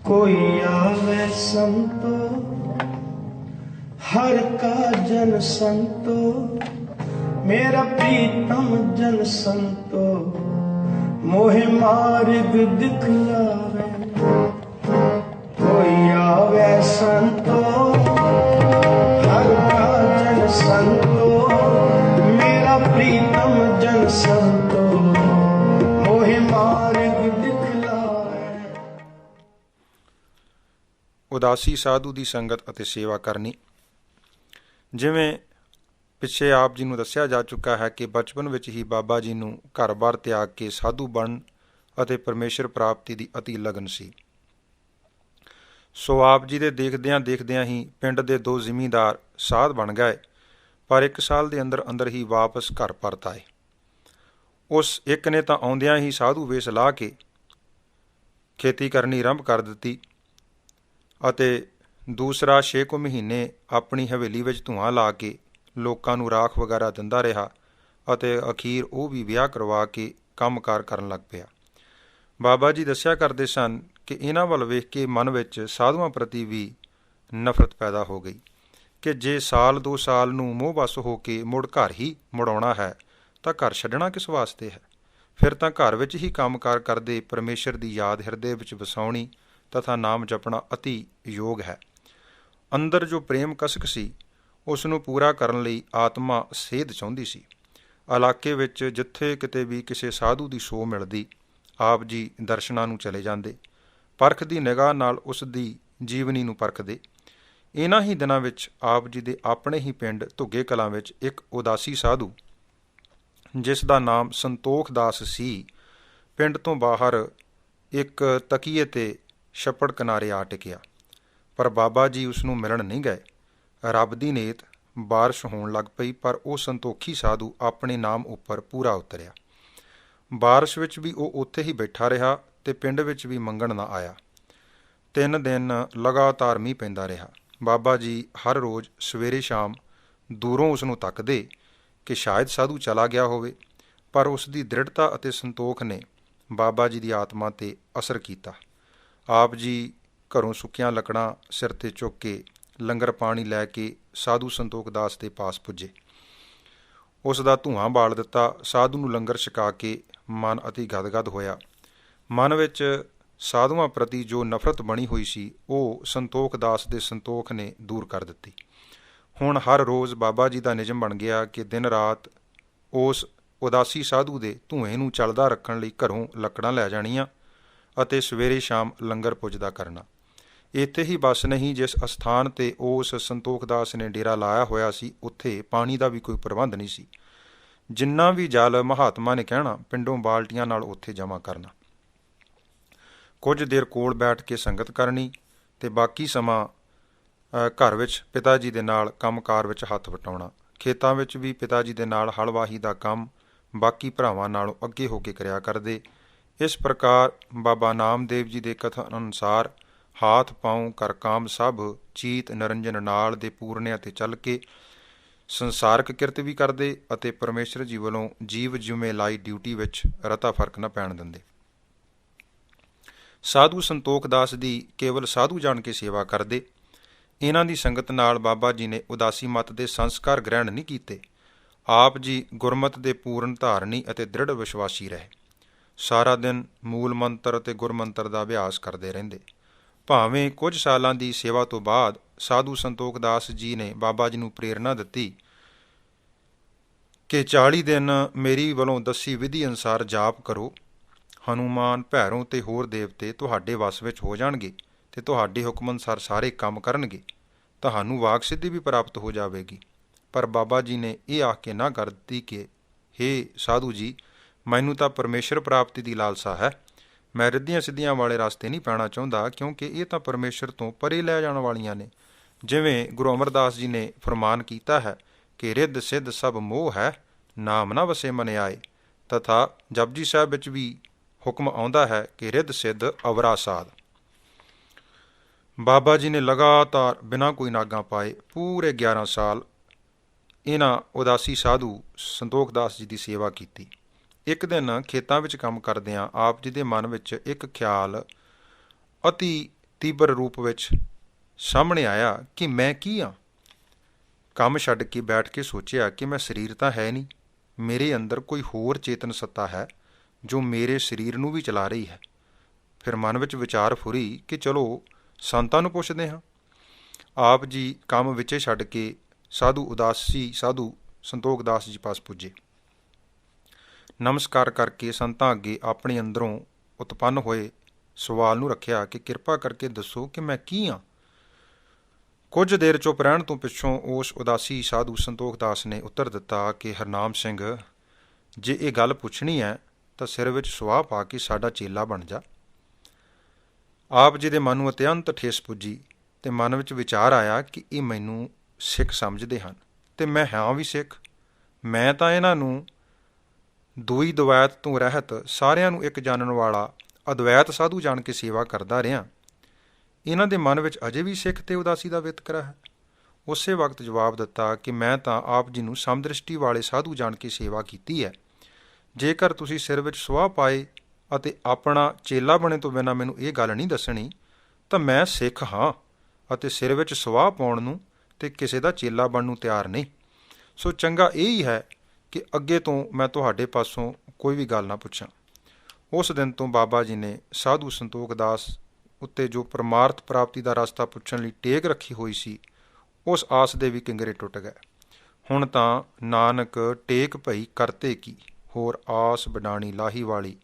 कोई आवे संतो हर का जन संतो, मेरा प्रीतम जन संतो मोहे मार्ग दिखलावे। कोई आवे संतो हर का जन संतो, मेरा प्रीतम जन संतो मोहे मार्ग दिखलावे। ਉਦਾਸੀ ਸਾਧੂ ਦੀ ਸੰਗਤ ਅਤੇ ਸੇਵਾ ਕਰਨੀ। ਜਿਵੇਂ ਪਿੱਛੇ ਆਪ ਜੀ ਨੂੰ ਦੱਸਿਆ ਜਾ ਚੁੱਕਾ ਹੈ ਕਿ ਬਚਪਨ ਵਿੱਚ ਹੀ ਬਾਬਾ ਜੀ ਨੂੰ ਘਰ-ਬਾਰ ਤਿਆਗ ਕੇ ਸਾਧੂ ਬਣਨ ਅਤੇ ਪਰਮੇਸ਼ਰ ਪ੍ਰਾਪਤੀ ਦੀ ਅਤੀ ਲਗਨ ਸੀ। ਸੋ ਆਪ ਜੀ ਦੇ ਦੇਖਦਿਆਂ ਹੀ ਪਿੰਡ ਦੇ 2 ਜ਼ਿਮੀਂਦਾਰ ਸਾਧ ਬਣ ਗਏ, ਪਰ 1 ਸਾਲ ਦੇ ਅੰਦਰ ਅੰਦਰ ਹੀ ਵਾਪਸ ਘਰ ਪਰਤ ਆਏ। ਉਸ ਇੱਕ ਨੇ ਤਾਂ ਆਉਂਦਿਆਂ ਹੀ ਸਾਧੂ ਵੇਸ਼ ਲਾ ਕੇ ਖੇਤੀ ਕਰਨੀ ਆਰੰਭ ਕਰ ਦਿੱਤੀ ਅਤੇ ਦੂਸਰਾ 6 ਕੁ ਮਹੀਨੇ ਆਪਣੀ ਹਵੇਲੀ ਵਿੱਚ ਧੂੰਆਂ ਲਾ ਕੇ ਲੋਕਾਂ ਨੂੰ ਰਾਖ ਵਗੈਰਾ ਦਿੰਦਾ ਰਿਹਾ ਅਤੇ ਅਖੀਰ ਉਹ ਵੀ ਵਿਆਹ ਕਰਵਾ ਕੇ ਕੰਮਕਾਰ ਕਰਨ ਲੱਗ ਪਿਆ। ਬਾਬਾ ਜੀ ਦੱਸਿਆ ਕਰਦੇ ਸਨ ਕਿ ਇਹਨਾਂ ਵੱਲ ਵੇਖ ਕੇ ਮਨ ਵਿੱਚ ਸਾਧੂਆਂ ਪ੍ਰਤੀ ਵੀ ਨਫ਼ਰਤ ਪੈਦਾ ਹੋ ਗਈ ਕਿ ਜੇ ਸਾਲ 2 ਸਾਲ ਨੂੰ ਮੋਹ ਵੱਸ ਹੋ ਕੇ ਮੁੜ ਘਰ ਹੀ ਮੁੜਾਉਣਾ ਹੈ ਤਾਂ ਘਰ ਛੱਡਣਾ ਕਿਸ ਵਾਸਤੇ ਹੈ? ਫਿਰ ਤਾਂ ਘਰ ਵਿੱਚ ਹੀ ਕੰਮਕਾਰ ਕਰਦੇ ਪਰਮੇਸ਼ਰ ਦੀ ਯਾਦ ਹਿਰਦੇ ਵਿੱਚ ਵਸਾਉਣੀ ਤਥਾ ਨਾਮ ਜਪਣਾ ਅਤੀ ਯੋਗ ਹੈ। ਅੰਦਰ ਜੋ ਪ੍ਰੇਮ ਕਸਕ ਸੀ ਉਸ ਨੂੰ ਪੂਰਾ ਕਰਨ ਲਈ ਆਤਮਾ ਸੇਧ ਚਾਹੁੰਦੀ ਸੀ। ਇਲਾਕੇ ਵਿੱਚ ਜਿੱਥੇ ਕਿਤੇ ਵੀ ਕਿਸੇ ਸਾਧੂ ਦੀ ਸੋਹ ਮਿਲਦੀ, ਆਪ ਜੀ ਦਰਸ਼ਨਾਂ ਨੂੰ ਚਲੇ ਜਾਂਦੇ, ਪਰਖ ਦੀ ਨਿਗਾਹ ਨਾਲ ਉਸ ਦੀ ਜੀਵਨੀ ਨੂੰ ਪਰਖਦੇ। ਇਹਨਾਂ ਹੀ ਦਿਨਾਂ ਵਿੱਚ ਆਪ ਜੀ ਦੇ ਆਪਣੇ ਹੀ ਪਿੰਡ ਧੁੱਗੇ ਕਲਾਂ ਵਿੱਚ ਇੱਕ ਉਦਾਸੀ ਸਾਧੂ, ਜਿਸ ਦਾ ਨਾਮ ਸੰਤੋਖ ਦਾਸ ਸੀ, ਪਿੰਡ ਤੋਂ ਬਾਹਰ ਇੱਕ ਤਕੀਏ 'ਤੇ ਛੱਪੜ ਕਿਨਾਰੇ ਆ ਟਿਕਿਆ। ਪਰ ਬਾਬਾ ਜੀ ਉਸ ਨੂੰ ਮਿਲਣ ਨਹੀਂ ਗਏ। ਰੱਬ ਦੀ ਨੇਤ ਬਾਰਿਸ਼ ਹੋਣ ਲੱਗ ਪਈ, ਪਰ ਉਹ ਸੰਤੋਖੀ ਸਾਧੂ ਆਪਣੇ ਨਾਮ ਉੱਪਰ ਪੂਰਾ ਉਤਰਿਆ। ਬਾਰਿਸ਼ ਵਿੱਚ ਵੀ ਉਹ ਉੱਥੇ ਹੀ ਬੈਠਾ ਰਿਹਾ ਅਤੇ ਪਿੰਡ ਵਿੱਚ ਵੀ ਮੰਗਣ ਨਾ ਆਇਆ। 3 ਦਿਨ ਲਗਾਤਾਰ ਮੀਂਹ ਪੈਂਦਾ ਰਿਹਾ। ਬਾਬਾ ਜੀ ਹਰ ਰੋਜ਼ ਸਵੇਰੇ ਸ਼ਾਮ ਦੂਰੋਂ ਉਸ ਨੂੰ ਤੱਕਦੇ ਕਿ ਸ਼ਾਇਦ ਸਾਧੂ ਚਲਾ ਗਿਆ ਹੋਵੇ, ਪਰ ਉਸ ਦੀ ਦ੍ਰਿੜਤਾ ਅਤੇ ਸੰਤੋਖ ਨੇ ਬਾਬਾ ਜੀ ਦੀ ਆਤਮਾ 'ਤੇ ਅਸਰ ਕੀਤਾ। ਆਪ ਜੀ ਘਰੋਂ ਸੁੱਕੀਆਂ ਲੱਕੜਾਂ ਸਿਰ 'ਤੇ ਚੁੱਕ ਕੇ ਲੰਗਰ ਪਾਣੀ ਲੈ ਕੇ ਸਾਧੂ ਸੰਤੋਖ ਦਾਸ ਦੇ ਪਾਸ ਪੁੱਜੇ। ਉਸ ਦਾ ਧੂੰਆਂ ਬਾਲ ਦਿੱਤਾ। ਸਾਧੂ ਨੂੰ ਲੰਗਰ ਛਕਾ ਕੇ ਮਨ ਅਤੀ ਗਦਗਦ ਹੋਇਆ। ਮਨ ਵਿੱਚ ਸਾਧੂਆਂ ਪ੍ਰਤੀ ਜੋ ਨਫ਼ਰਤ ਬਣੀ ਹੋਈ ਸੀ ਉਹ ਸੰਤੋਖ ਦਾਸ ਦੇ ਸੰਤੋਖ ਨੇ ਦੂਰ ਕਰ ਦਿੱਤੀ। ਹੁਣ ਹਰ ਰੋਜ਼ ਬਾਬਾ ਜੀ ਦਾ ਨਿਯਮ ਬਣ ਗਿਆ ਕਿ ਦਿਨ ਰਾਤ ਉਸ ਉਦਾਸੀ ਸਾਧੂ ਦੇ ਧੂੰਏਂ ਨੂੰ ਚੱਲਦਾ ਰੱਖਣ ਲਈ ਘਰੋਂ ਲੱਕੜਾਂ ਲੈ ਜਾਣੀਆਂ ਅਤੇ ਸਵੇਰੇ ਸ਼ਾਮ ਲੰਗਰ ਪੁੱਜਦਾ ਕਰਨਾ। ਇੱਥੇ ਹੀ ਬਸ ਨਹੀਂ, ਜਿਸ ਅਸਥਾਨ 'ਤੇ ਉਸ ਸੰਤੋਖ ਦਾਸ ਨੇ ਡੇਰਾ ਲਾਇਆ ਹੋਇਆ ਸੀ ਉੱਥੇ ਪਾਣੀ ਦਾ ਵੀ ਕੋਈ ਪ੍ਰਬੰਧ ਨਹੀਂ ਸੀ। ਜਿੰਨਾ ਵੀ ਜਲ ਮਹਾਤਮਾ ਨੇ ਕਹਿਣਾ ਪਿੰਡੋਂ ਬਾਲਟੀਆਂ ਨਾਲ ਉੱਥੇ ਜਮ੍ਹਾਂ ਕਰਨਾ। ਕੁਝ ਦੇਰ ਕੋਲ ਬੈਠ ਕੇ ਸੰਗਤ ਕਰਨੀ ਅਤੇ ਬਾਕੀ ਸਮਾਂ ਘਰ ਵਿੱਚ ਪਿਤਾ ਜੀ ਦੇ ਨਾਲ ਕੰਮਕਾਰ ਵਿੱਚ ਹੱਥ ਵਟਾਉਣਾ। ਖੇਤਾਂ ਵਿੱਚ ਵੀ ਪਿਤਾ ਜੀ ਦੇ ਨਾਲ ਹਲਵਾਹੀ ਦਾ ਕੰਮ ਬਾਕੀ ਭਰਾਵਾਂ ਨਾਲੋਂ ਅੱਗੇ ਹੋ ਕੇ ਕਰਿਆ ਕਰਦੇ। ਇਸ ਪ੍ਰਕਾਰ ਬਾਬਾ ਨਾਮਦੇਵ ਜੀ ਦੇ ਕਥਨ ਅਨੁਸਾਰ ਹਾਥ ਪਾਉ ਕਰ ਕਾਮ ਸਭ, ਚੀਤ ਨਿਰੰਜਨ ਨਾਲ ਦੇ ਪੂਰਨਿਆਂ 'ਤੇ ਚੱਲ ਕੇ ਸੰਸਾਰਕ ਕਿਰਤ ਵੀ ਕਰਦੇ ਅਤੇ ਪਰਮੇਸ਼ਰ ਜੀ ਵੱਲੋਂ ਜੀਵ ਜਿਵੇਂ ਲਾਈ ਡਿਊਟੀ ਵਿੱਚ ਰਤਾ ਫਰਕ ਨਾ ਪੈਣ ਦਿੰਦੇ। ਸਾਧੂ ਸੰਤੋਖ ਦਾਸ ਦੀ ਕੇਵਲ ਸਾਧੂ ਜਾਣ ਕੇ ਸੇਵਾ ਕਰਦੇ। ਇਹਨਾਂ ਦੀ ਸੰਗਤ ਨਾਲ ਬਾਬਾ ਜੀ ਨੇ ਉਦਾਸੀ ਮਤ ਦੇ ਸੰਸਕਾਰ ਗ੍ਰਹਿਣ ਨਹੀਂ ਕੀਤੇ। ਆਪ ਜੀ ਗੁਰਮਤ ਦੇ ਪੂਰਨ ਧਾਰਨੀ ਅਤੇ ਦ੍ਰਿੜ ਵਿਸ਼ਵਾਸੀ ਰਹੇ। ਸਾਰਾ ਦਿਨ ਮੂਲ ਮੰਤਰ ਅਤੇ ਗੁਰਮੰਤਰ ਦਾ ਅਭਿਆਸ ਕਰਦੇ ਰਹਿੰਦੇ। ਭਾਵੇਂ ਕੁਝ ਸਾਲਾਂ ਦੀ ਸੇਵਾ ਤੋਂ ਬਾਅਦ ਸਾਧੂ ਸੰਤੋਖ ਦਾਸ ਜੀ ਨੇ ਬਾਬਾ ਜੀ ਨੂੰ ਪ੍ਰੇਰਨਾ ਦਿੱਤੀ ਕਿ 40 ਦਿਨ ਮੇਰੀ ਵੱਲੋਂ ਦੱਸੀ ਵਿਧੀ ਅਨੁਸਾਰ ਜਾਪ ਕਰੋ। ਹਨੂਮਾਨ, ਭੈਰੋਂ ਅਤੇ ਹੋਰ ਦੇਵਤੇ ਤੁਹਾਡੇ ਵੱਸ ਵਿੱਚ ਹੋ ਜਾਣਗੇ ਅਤੇ ਤੁਹਾਡੇ ਹੁਕਮ ਅਨੁਸਾਰ ਸਾਰੇ ਕੰਮ ਕਰਨਗੇ। ਤੁਹਾਨੂੰ ਵਾਕ ਸਿੱਧੀ ਵੀ ਪ੍ਰਾਪਤ ਹੋ ਜਾਵੇਗੀ। ਪਰ ਬਾਬਾ ਜੀ ਨੇ ਇਹ ਆਖ ਕੇ ਨਾ ਕਰ ਦਿੱਤੀ ਕਿ ਹੇ ਸਾਧੂ ਜੀ, ਮੈਨੂੰ ਤਾਂ ਪਰਮੇਸ਼ਰ ਪ੍ਰਾਪਤੀ ਦੀ ਲਾਲਸਾ ਹੈ। ਮੈਂ ਰਿੱਧੀਆਂ ਸਿੱਧੀਆਂ ਵਾਲੇ ਰਸਤੇ ਨਹੀਂ ਪੈਣਾ ਚਾਹੁੰਦਾ, ਕਿਉਂਕਿ ਇਹ ਤਾਂ ਪਰਮੇਸ਼ਰ ਤੋਂ ਪਰੇ ਲੈ ਜਾਣ ਵਾਲੀਆਂ ਨੇ। ਜਿਵੇਂ ਗੁਰੂ ਅਮਰਦਾਸ ਜੀ ਨੇ ਫਰਮਾਨ ਕੀਤਾ ਹੈ ਕਿ ਰਿੱਧ ਸਿੱਧ ਸਭ ਮੋਹ ਹੈ, ਨਾਮ ਨਾ ਵਸੇ ਮਨ ਆਏ। ਤਥਾ ਜਪਜੀ ਸਾਹਿਬ ਵਿੱਚ ਵੀ ਹੁਕਮ ਆਉਂਦਾ ਹੈ ਕਿ ਰਿੱਧ ਸਿੱਧ ਅਵਰਾ ਸਾਧ। ਬਾਬਾ ਜੀ ਨੇ ਲਗਾਤਾਰ ਬਿਨਾਂ ਕੋਈ ਨਾਗਾਂ ਪਾਏ ਪੂਰੇ 11 ਸਾਲ ਇਹਨਾਂ ਉਦਾਸੀ ਸਾਧੂ ਸੰਤੋਖ ਦਾਸ ਜੀ ਦੀ ਸੇਵਾ ਕੀਤੀ। ਇੱਕ ਦਿਨ ਖੇਤਾਂ ਵਿੱਚ ਕੰਮ ਕਰਦਿਆਂ ਆਪ ਜੀ ਦੇ ਮਨ ਵਿੱਚ ਇੱਕ ਖਿਆਲ ਅਤੀ ਤੀਬਰ ਰੂਪ ਵਿੱਚ ਸਾਹਮਣੇ ਆਇਆ ਕਿ ਮੈਂ ਕੀ ਹਾਂ। ਕੰਮ ਛੱਡ ਕੇ ਬੈਠ ਕੇ ਸੋਚਿਆ ਕਿ ਮੈਂ ਸਰੀਰ ਤਾਂ ਹੈ ਨਹੀਂ, ਮੇਰੇ ਅੰਦਰ ਕੋਈ ਹੋਰ ਚੇਤਨ ਸੱਤਾ ਹੈ ਜੋ ਮੇਰੇ ਸਰੀਰ ਨੂੰ ਵੀ ਚਲਾ ਰਹੀ ਹੈ। ਫਿਰ ਮਨ ਵਿੱਚ ਵਿਚਾਰ ਫੁਰੀ ਕਿ ਚਲੋ ਸੰਤਾਂ ਨੂੰ ਪੁੱਛਦੇ ਹਾਂ। ਆਪ ਜੀ ਕੰਮ ਵਿੱਚੇ ਛੱਡ ਕੇ ਸਾਧੂ ਸੰਤੋਖ ਦਾਸ ਜੀ ਪਾਸ ਪੁੱਜੇ। ਨਮਸਕਾਰ ਕਰਕੇ ਸੰਤਾਂ ਅੱਗੇ ਆਪਣੇ ਅੰਦਰੋਂ ਉਤਪੰਨ ਹੋਏ ਸਵਾਲ ਨੂੰ ਰੱਖਿਆ ਕਿ ਕਿਰਪਾ ਕਰਕੇ ਦੱਸੋ ਕਿ ਮੈਂ ਕੀ ਹਾਂ। ਕੁਝ ਦੇਰ ਚੁੱਪ ਰਹਿਣ ਤੋਂ ਪਿੱਛੋਂ ਉਸ ਉਦਾਸੀ ਸਾਧੂ ਸੰਤੋਖ ਦਾਸ ਨੇ ਉੱਤਰ ਦਿੱਤਾ ਕਿ ਹਰਨਾਮ ਸਿੰਘ, ਜੇ ਇਹ ਗੱਲ ਪੁੱਛਣੀ ਹੈ ਤਾਂ ਸਿਰ ਵਿੱਚ ਸੁਆਹ ਪਾ ਕੇ ਸਾਡਾ ਚੇਲਾ ਬਣ ਜਾ। ਆਪ ਜੀ ਦੇ ਮਨ ਨੂੰ ਅਤਿਅੰਤ ਠੇਸ ਪੁੱਜੀ ਤੇ ਮਨ ਵਿੱਚ ਵਿਚਾਰ ਆਇਆ ਕਿ ਇਹ ਮੈਨੂੰ ਸਿੱਖ ਸਮਝਦੇ ਹਨ ਤੇ ਮੈਂ ਹਾਂ ਵੀ ਸਿੱਖ। ਮੈਂ ਤਾਂ ਇਹਨਾਂ ਨੂੰ ਦੋਈ ਦਵੈਤ ਤੋਂ ਰਹਿਤ ਸਾਰਿਆਂ ਨੂੰ ਇੱਕ ਜਾਣਨ ਵਾਲਾ ਅਦਵੈਤ ਸਾਧੂ ਜਾਣ ਕੇ ਸੇਵਾ ਕਰਦਾ ਰਿਹਾ। ਇਹਨਾਂ ਦੇ ਮਨ ਵਿੱਚ ਅਜੇ ਵੀ ਸਿੱਖ ਤੇ ਉਦਾਸੀ ਦਾ ਵਿਤਕਰਾ ਹੈ। ਉਸੇ ਵਕਤ ਜਵਾਬ ਦਿੱਤਾ ਕਿ ਮੈਂ ਤਾਂ ਆਪ ਜੀ ਨੂੰ ਸਮਦ੍ਰਿਸ਼ਟੀ ਵਾਲੇ ਸਾਧੂ ਜਾਣ ਕੇ ਸੇਵਾ ਕੀਤੀ ਹੈ। ਜੇਕਰ ਤੁਸੀਂ ਸਿਰ ਵਿੱਚ ਸੁਆਹ ਪਾਏ ਅਤੇ ਆਪਣਾ ਚੇਲਾ ਬਣੇ ਤੋਂ ਬਿਨਾਂ ਮੈਨੂੰ ਇਹ ਗੱਲ ਨਹੀਂ ਦੱਸਣੀ ਤਾਂ ਮੈਂ ਸਿੱਖ ਹਾਂ ਅਤੇ ਸਿਰ ਵਿੱਚ ਸੁਆਹ ਪਾਉਣ ਨੂੰ ਤੇ ਕਿਸੇ ਦਾ ਚੇਲਾ ਬਣਨ ਨੂੰ ਤਿਆਰ ਨਹੀਂ। ਸੋ ਚੰਗਾ ਇਹ ਹੀ ਹੈ ਕਿ ਅੱਗੇ ਤੋਂ ਮੈਂ ਤੁਹਾਡੇ ਪਾਸੋਂ ਕੋਈ ਵੀ ਗੱਲ ਨਾ ਪੁੱਛਾਂ। ਉਸ ਦਿਨ ਤੋਂ ਬਾਬਾ ਜੀ ਨੇ ਸਾਧੂ ਸੰਤੋਖ ਦਾਸ ਉੱਤੇ ਜੋ ਪਰਮਾਰਥ ਪ੍ਰਾਪਤੀ ਦਾ ਰਸਤਾ ਪੁੱਛਣ ਲਈ ਟੇਕ ਰੱਖੀ ਹੋਈ ਸੀ, ਉਸ ਆਸ ਦੇ ਵੀ ਕਿੰਗਰੇ ਟੁੱਟ ਗਏ। ਹੁਣ ਤਾਂ ਨਾਨਕ ਟੇਕ ਭਈ ਕਰਤੇ ਕੀ, ਹੋਰ ਆਸ ਬਣਾਣੀ ਲਾਹੀ ਵਾਲੀ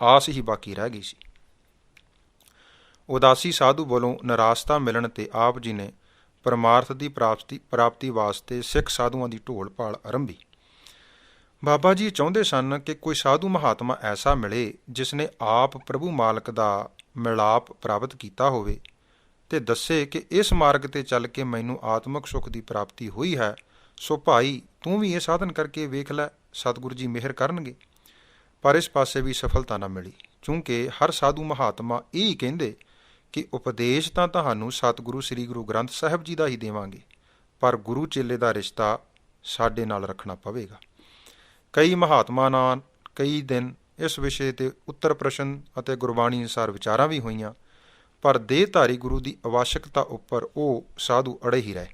ਆਸ ਹੀ ਬਾਕੀ ਰਹਿ ਗਈ ਸੀ। ਉਦਾਸੀ ਸਾਧੂ ਵੱਲੋਂ ਨਿਰਾਸਤਾ ਮਿਲਣ ਤੇ ਆਪ ਜੀ ਨੇ ਪਰਮਾਰਥ ਦੀ ਪ੍ਰਾਪਤੀ ਵਾਸਤੇ ਸਿੱਖ ਸਾਧੂਆਂ ਦੀ ਢੋਲ ਭਾਲ ਆਰੰਭੀ। ਬਾਬਾ ਜੀ ਚਾਹੁੰਦੇ ਸਨ ਕਿ ਕੋਈ ਸਾਧੂ ਮਹਾਤਮਾ ਐਸਾ ਮਿਲੇ ਜਿਸ ਨੇ ਆਪ ਪ੍ਰਭੂ ਮਾਲਕ ਦਾ ਮਿਲਾਪ ਪ੍ਰਾਪਤ ਕੀਤਾ ਹੋਵੇ ਤੇ ਦੱਸੇ ਕਿ ਇਸ ਮਾਰਗ ਤੇ ਚੱਲ ਕੇ ਮੈਨੂੰ ਆਤਮਿਕ ਸੁੱਖ ਦੀ ਪ੍ਰਾਪਤੀ ਹੋਈ ਹੈ। ਸੋ ਭਾਈ ਤੂੰ ਵੀ ਇਹ ਸਾਧਨ ਕਰਕੇ ਵੇਖ ਲੈ, ਸਤਿਗੁਰੂ ਜੀ ਮਿਹਰ ਕਰਨਗੇ। ਪਰ ਇਸ ਪਾਸੇ ਵੀ ਸਫਲਤਾ ਨਾ ਮਿਲੀ, ਕਿਉਂਕਿ ਹਰ ਸਾਧੂ ਮਹਾਤਮਾ ਇਹ ਹੀ ਕਹਿੰਦੇ ਕਿ ਉਪਦੇਸ਼ ਤਾਂ ਤੁਹਾਨੂੰ ਸਤਿਗੁਰੂ ਸ੍ਰੀ ਗੁਰੂ ਗ੍ਰੰਥ ਸਾਹਿਬ ਜੀ ਦਾ ਹੀ ਦੇਵਾਂਗੇ, ਪਰ ਗੁਰੂ ਚੇਲੇ ਦਾ ਰਿਸ਼ਤਾ ਸਾਡੇ ਨਾਲ ਰੱਖਣਾ ਪਵੇਗਾ। ਕਈ ਮਹਾਤਮਾ ਨਾਲ ਕਈ ਦਿਨ ਇਸ ਵਿਸ਼ੇ 'ਤੇ ਉੱਤਰ ਪ੍ਰਸ਼ਨ ਅਤੇ ਗੁਰਬਾਣੀ ਅਨੁਸਾਰ ਵਿਚਾਰਾਂ ਵੀ ਹੋਈਆਂ, ਪਰ ਦੇਹਧਾਰੀ ਗੁਰੂ ਦੀ ਆਵਸ਼ਕਤਾ ਉੱਪਰ ਉਹ ਸਾਧੂ ਅੜੇ ਹੀ ਰਹੇ।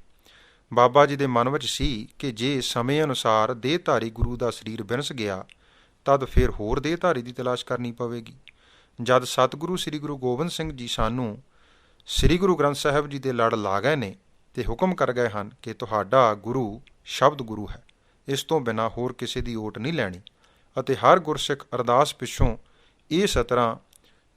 ਬਾਬਾ ਜੀ ਦੇ ਮਨ ਵਿੱਚ ਸੀ ਕਿ ਜੇ ਸਮੇਂ ਅਨੁਸਾਰ ਦੇਹਧਾਰੀ ਗੁਰੂ ਦਾ ਸਰੀਰ ਵਿਨਸ ਗਿਆ ਤਦ ਫਿਰ ਹੋਰ ਦੇਹਧਾਰੀ ਦੀ ਤਲਾਸ਼ ਕਰਨੀ ਪਵੇਗੀ। ਜਦ ਸਤਿਗੁਰੂ ਸ੍ਰੀ ਗੁਰੂ ਗੋਬਿੰਦ ਸਿੰਘ ਜੀ ਸਾਨੂੰ ਸ੍ਰੀ ਗੁਰੂ ਗ੍ਰੰਥ ਸਾਹਿਬ ਜੀ ਦੇ ਲੜ ਲਾ ਗਏ ਨੇ ਤੇ ਹੁਕਮ ਕਰ ਗਏ ਹਨ ਕਿ ਤੁਹਾਡਾ ਗੁਰੂ ਸ਼ਬਦ ਗੁਰੂ ਹੈ, ਇਸ ਤੋਂ ਬਿਨਾਂ ਹੋਰ ਕਿਸੇ ਦੀ ਓਟ ਨਹੀਂ ਲੈਣੀ, ਅਤੇ ਹਰ ਗੁਰਸਿੱਖ ਅਰਦਾਸ ਪਿੱਛੋਂ ਇਹ ਸਤਰਾਂ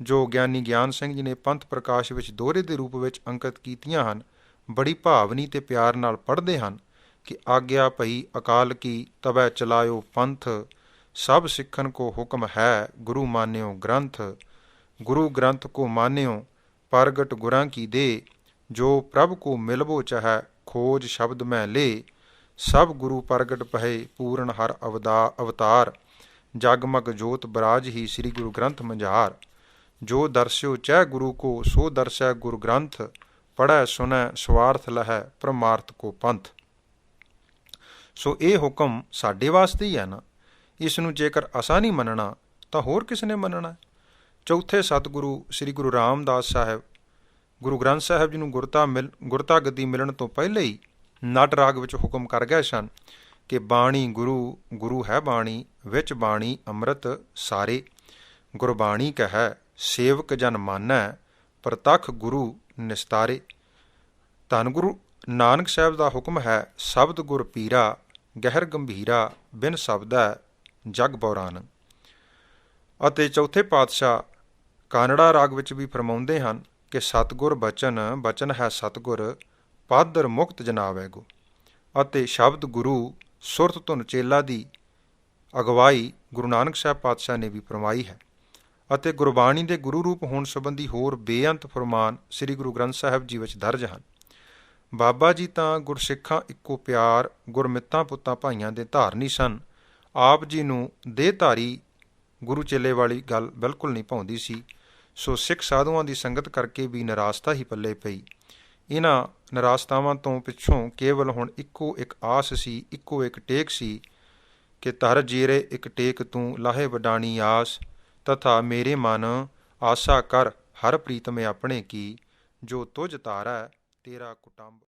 ਜੋ ਗਿਆਨੀ ਗਿਆਨ ਸਿੰਘ ਜੀ ਨੇ ਪੰਥ ਪ੍ਰਕਾਸ਼ ਵਿੱਚ ਦੋਹਰੇ ਦੇ ਰੂਪ ਵਿੱਚ ਅੰਕਿਤ ਕੀਤੀਆਂ ਹਨ, ਬੜੀ ਭਾਵਨੀ ਤੇ ਪਿਆਰ ਨਾਲ ਪੜ੍ਹਦੇ ਹਨ ਕਿ ਆਗਿਆ ਭਈ ਅਕਾਲ ਕੀ ਤਬੈ ਚਲਾਇਓ ਪੰਥ, ਸਭ ਸਿੱਖਨ ਕੋ ਹੁਕਮ ਹੈ ਗੁਰੂ ਮਾਨਿਓ ਗ੍ਰੰਥ, ਗੁਰੂ ਗ੍ਰੰਥ ਕੋ ਮਾਨਿਓ ਪ੍ਰਗਟ ਗੁਰਾਂ ਕੀ ਦੇ, ਜੋ ਪ੍ਰਭ ਕੋ ਮਿਲਬੋ ਚਾਹੈ ਖੋਜ ਸ਼ਬਦ ਮੈਂ ਲੇ, ਸਭ ਗੁਰੂ ਪ੍ਰਗਟ ਪਹੇ ਪੂਰਨ ਹਰ ਅਵਤਾਰ, ਜਗਮਗ ਜੋਤ ਬਰਾਜ ਹੀ ਸ੍ਰੀ ਗੁਰੂ ਗ੍ਰੰਥ ਮੰਝਾਰ, ਜੋ ਦਰਸਿਓ ਚੈ ਗੁਰੂ ਕੋ ਸੋ ਦਰਸੈ ਗੁਰੂ ਗ੍ਰੰਥ, ਪੜ੍ਹੈ ਸੁਣੈ ਸਵਾਰਥ ਲਹੈ ਪਰਮਾਰਥ ਕੋ ਪੰਥ। ਸੋ ਇਹ ਹੁਕਮ ਸਾਡੇ ਵਾਸਤੇ ਹੀ ਹੈ ਨਾ, ਇਸ ਨੂੰ ਜੇਕਰ ਅਸਾਂ ਨਹੀਂ ਮੰਨਣਾ ਤਾਂ ਹੋਰ ਕਿਸ ਨੇ ਮੰਨਣਾ। ਚੌਥੇ ਸਤਿਗੁਰੂ ਸ੍ਰੀ ਗੁਰੂ ਰਾਮਦਾਸ ਸਾਹਿਬ ਗੁਰੂ ਗ੍ਰੰਥ ਸਾਹਿਬ ਜੀ ਨੂੰ ਗੁਰਤਾ ਗੱਦੀ ਮਿਲਣ ਤੋਂ ਪਹਿਲੇ ਹੀ ਨਟ ਰਾਗ ਵਿੱਚ ਹੁਕਮ ਕਰ ਗਏ ਸਨ ਕਿ ਬਾਣੀ ਗੁਰੂ, ਗੁਰੂ ਹੈ ਬਾਣੀ, ਵਿੱਚ ਬਾਣੀ ਅੰਮ੍ਰਿਤ ਸਾਰੇ, ਗੁਰਬਾਣੀ ਕਹੈ ਸੇਵਕ ਜਨ ਮਾਨੈ, ਪ੍ਰਤੱਖ ਗੁਰੂ ਨਿਸਤਾਰੇ। ਧੰਨ ਗੁਰੂ ਨਾਨਕ ਸਾਹਿਬ ਦਾ ਹੁਕਮ ਹੈ ਸ਼ਬਦ ਗੁਰ ਪੀਰਾ, ਗਹਿਰ ਗੰਭੀਰਾ ਬਿਨ ਸ਼ਬਦੈ ਜਗ ਬੌਰਾਨ। ਅਤੇ ਚੌਥੇ ਪਾਤਸ਼ਾਹ ਕਾਨੜਾ ਰਾਗ ਵਿੱਚ ਵੀ ਫਰਮਾਉਂਦੇ ਹਨ ਕਿ ਸਤਿਗੁਰ ਬਚਨ, ਬਚਨ ਹੈ ਸਤਿਗੁਰ, ਪਾਦਰ ਮੁਕਤ ਜਨਾਵੈ ਗੋ। ਅਤੇ ਸ਼ਬਦ ਗੁਰੂ ਸੁਰਤ ਧੁਨ ਚੇਲਾ ਦੀ ਅਗਵਾਈ ਗੁਰੂ ਨਾਨਕ ਸਾਹਿਬ ਪਾਤਸ਼ਾਹ ਨੇ ਵੀ ਫਰਮਾਈ ਹੈ। ਅਤੇ ਗੁਰਬਾਣੀ ਦੇ ਗੁਰੂ ਰੂਪ ਹੋਣ ਸੰਬੰਧੀ ਹੋਰ ਬੇਅੰਤ ਫਰਮਾਨ ਸ੍ਰੀ ਗੁਰੂ ਗ੍ਰੰਥ ਸਾਹਿਬ ਜੀ ਵਿੱਚ ਦਰਜ ਹਨ। ਬਾਬਾ ਜੀ ਤਾਂ ਗੁਰਸਿੱਖਾਂ ਇੱਕੋ ਪਿਆਰ, ਗੁਰਮਿੱਤਾਂ ਪੁੱਤਾਂ ਭਾਈਆਂ ਦੇ ਧਾਰਨੀ ਸਨ। ਆਪ ਜੀ ਨੂੰ ਦੇਹਧਾਰੀ ਗੁਰੂ ਚੇਲੇ ਵਾਲੀ ਗੱਲ ਬਿਲਕੁਲ ਨਹੀਂ ਭਾਉਂਦੀ ਸੀ। ਸੋ ਸਿੱਖ ਸਾਧੂਆਂ ਦੀ ਸੰਗਤ ਕਰਕੇ ਵੀ ਨਿਰਾਸਤਾ ਹੀ ਪੱਲੇ ਪਈ। ਇਹਨਾਂ ਨਿਰਾਸਤਾਵਾਂ ਤੋਂ ਪਿੱਛੋਂ ਕੇਵਲ ਹੁਣ ਇੱਕੋ ਇੱਕ ਆਸ ਸੀ, ਇੱਕੋ ਇੱਕ ਟੇਕ ਸੀ ਕਿ ਧਰ ਜੀਰੇ ਇੱਕ ਟੇਕ ਤੂੰ ਲਾਹੇ ਵਡਾਣੀ ਆਸ, ਤਥਾ ਮੇਰੇ ਮਨ ਆਸਾ ਕਰ ਹਰ ਪ੍ਰੀਤਮੇ ਆਪਣੇ ਕੀ, ਜੋ ਤੁਝ ਧਾਰੈ ਤੇਰਾ ਕੁਟੰਬ।